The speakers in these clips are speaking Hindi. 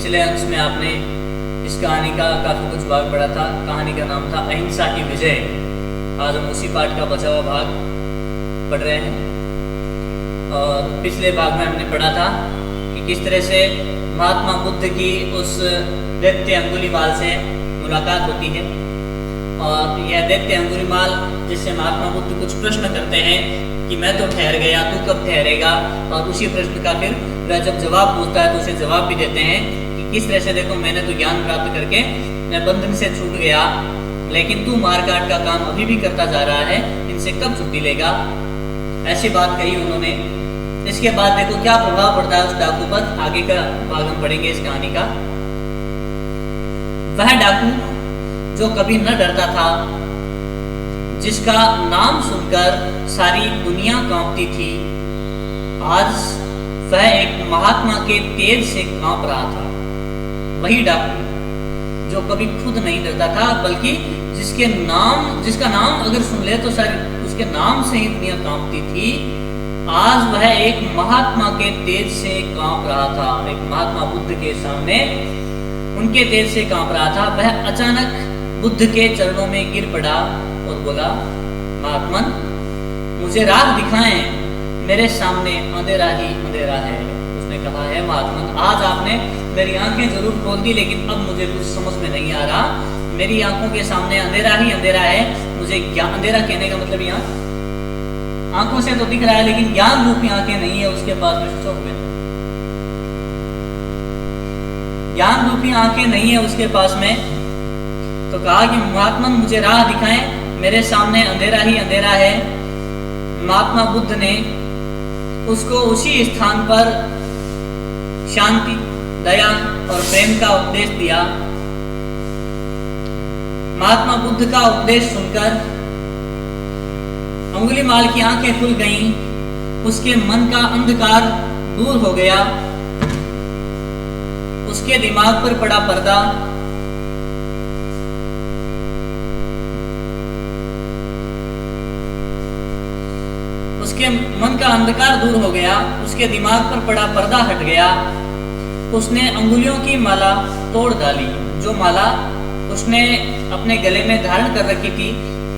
पिछले अंश में आपने इस कहानी का काफ़ी कुछ भाग पढ़ा था। कहानी का नाम था अहिंसा की विजय। आज हम उसी पाठ का बचा हुआ भाग पढ़ रहे हैं। और पिछले भाग में हमने पढ़ा था कि किस तरह से महात्मा बुद्ध की उस दैत्य अंगुलीमाल से मुलाकात होती है। और यह दैत्य अंगुलीमाल जिससे महात्मा बुद्ध कुछ प्रश्न करते हैं कि मैं तो ठहर गया, तू कब ठहरेगा। और उसी प्रश्न का फिर वह जब जवाब पूछता है तो उसे जवाब भी देते हैं कि किस तरह से देखो मैंने तो ज्ञान प्राप्त करके मैं बंधन से छूट गया, लेकिन तू मारकाट का काम अभी भी करता जा रहा है, इनसे कब छुट्टी लेगा। ऐसी बात कही उन्होंने। इसके बाद देखो क्या प्रभाव पड़ता है उस डाकू पर। आगे का भाग हम पढ़ेंगे इस कहानी का। वह डाकू जो कभी न डरता था, जिसका नाम सुनकर सारी दुनिया कांपती थी, आज वह एक महात्मा के तेज से कांप रहा था। वही डाकू जो कभी खुद नहीं डरता था, बल्कि जिसका नाम अगर सुन ले तो सारी उसके नाम से ही दुनिया कांपती थी, आज वह एक महात्मा के तेज से कांप रहा था। एक महात्मा बुद्ध के सामने उनके तेज से कांप रहा था। वह अचानक बुद्ध के चरणों में गिर पड़ा और बोला, महात्मन मुझे राह दिखाएं, मेरे सामने अंधेरा ही अंधेरा है। उसने कहा है, महात्मन आज आपने मेरी आंखें जरूर खोल दी, लेकिन अब मुझे कुछ समझ में नहीं आ रहा। मेरी आंखों के सामने अंधेरा ही अंधेरा है। मुझे अंधेरा कहने का मतलब यहाँ आंखों से तो दिख रहा है, लेकिन ज्ञान रूपी आंखें नहीं है उसके पास में। चौक में ज्ञान रूपी आंखें नहीं है उसके पास में। तो कहा कि महात्मन मुझे राह दिखाएं, मेरे सामने अंधेरा ही अंधेरा है। महात्मा बुद्ध ने उसको उसी स्थान पर शांति, दया और प्रेम का उपदेश दिया। महात्मा बुद्ध का उपदेश सुनकर अंगुलीमाल की आंखें खुल गईं, उसके मन का अंधकार दूर हो गया, उसके दिमाग पर पड़ा पर्दा। उसके मन का अंधकार दूर हो गया, उसके दिमाग पर पड़ा पर्दा हट गया। उसने अंगुलियों की माला तोड़ डाली। जो माला उसने अपने गले में धारण कर रखी थी,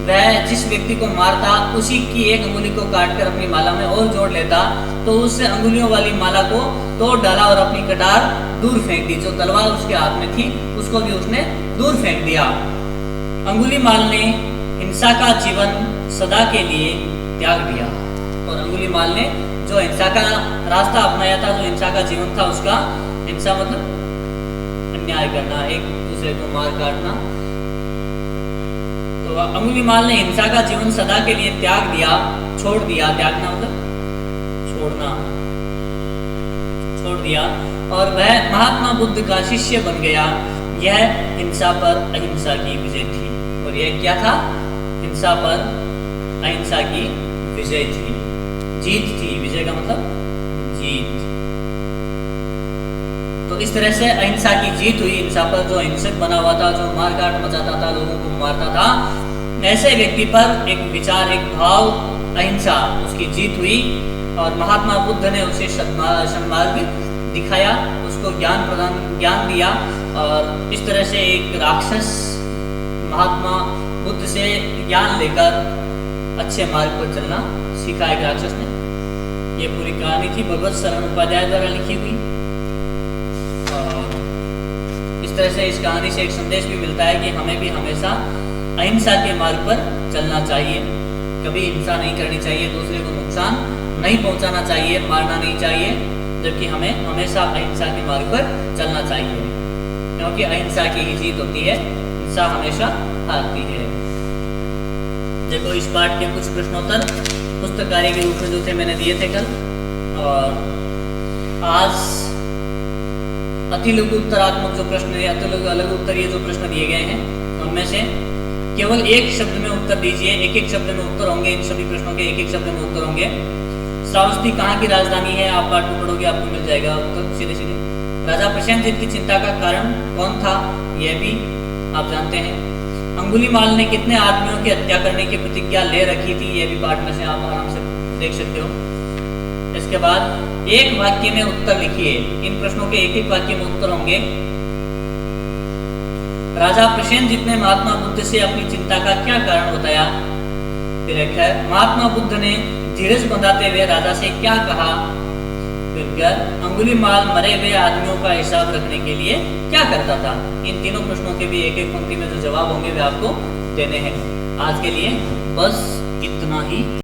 वह जिस व्यक्ति को मारता उसी की एक अंगुली को काटकर अपनी माला में और जोड़ लेता, तो उस अंगुलियों वाली माला को तोड़ डाला और अपनी कटार दूर फेंक दी। जो तलवार उसके हाथ में थी उसको भी उसने दूर फेंक दिया। अंगुलीमाल ने हिंसा का जीवन सदा के लिए त्याग दिया। और अंगुलीमाल ने जो हिंसा का रास्ता अपनाया था, जो हिंसा का जीवन था उसका, हिंसा मतलब अन्याय करना, एक दूसरे को मार काटना, तो अंगुलीमाल ने हिंसा का जीवन सदा के लिए त्याग दिया, छोड़ दिया। त्यागना मतलब छोड़ना, छोड़ दिया। और वह महात्मा बुद्ध का शिष्य बन गया। यह हिंसा पर अहिंसा की विजय थी। और यह क्या था? हिंसा पर अहिंसा की विजय थी, जीत थी। विजय का मतलब जीत। तो इस तरह से अहिंसा की जीत हुई। हिंसा पर जो हिंसक बना हुआ था, जो मारकाट मचाता था, लोगों को मारता था, ऐसे व्यक्ति पर एक विचार, एक भाव अहिंसा, उसकी जीत हुई। और महात्मा बुद्ध ने उसे सन्मार्ग दिखाया, उसको ज्ञान दिया। और इस तरह से एक राक्षस महात्मा बुद्ध से ज्ञान लेकर अच्छे मार्ग पर चलना सीखा एक राक्षस ने। ये पूरी कहानी थी भगवत शरण उपाध्याय द्वारा लिखी हुई। और इस तरह से इस कहानी से एक संदेश भी मिलता है कि हमें भी हमेशा अहिंसा के मार्ग पर चलना चाहिए। कभी हिंसा नहीं करनी चाहिए, दूसरे को नुकसान नहीं पहुंचाना चाहिए, मारना नहीं चाहिए, जबकि हमें हमेशा अहिंसा के मार्ग पर चलना चाहिए, क्योंकि अहिंसा की ही जीत होती है, हिंसा हमेशा हारती है। देखो इस पाठ के कुछ प्रश्नोत्तर पुस्तक कार्य के रूप में जो थे मैंने दिए थे कल। और आज अति लघु उत्तरात्मक जो प्रश्न है, अति लघु उत्तरीय जो प्रश्न दिए गए हैं, उनमें से केवल एक शब्द में उत्तर दीजिए। एक एक शब्द में उत्तर होंगे, इन सभी प्रश्नों के एक एक शब्द में उत्तर होंगे। श्रावस्ती कहाँ की राजधानी है? आप पाठ में पढ़ोगे, आपको मिल जाएगा उत्तर सीधे सीधे। राजा प्रसेनजीत की चिंता का कारण कौन था? यह भी आप जानते हैं। अंगुलीमाल ने कितने आदमियों की हत्या करने की प्रतिज्ञा ले रखी थी? यह भी पाठ में से आप आराम से देख सकते हो। इसके उसके बाद एक वाक्य में उत्तर लिखिए। इन प्रश्नों के एक एक वाक्य में उत्तर होंगे। राजा प्रसेनजीत ने महात्मा बुद्ध से अपनी चिंता का क्या कारण बताया? फिर एक है, महात्मा बुद्ध ने धीरज बंधाते हुए राजा से क्या कहा? फिर अंगुलीमाल मरे हुए आदमियों का हिसाब रखने के लिए क्या करता था? इन तीनों प्रश्नों के भी एक एक पंक्ति में जो जवाब होंगे वे आपको देने हैं। आज के लिए बस इतना ही।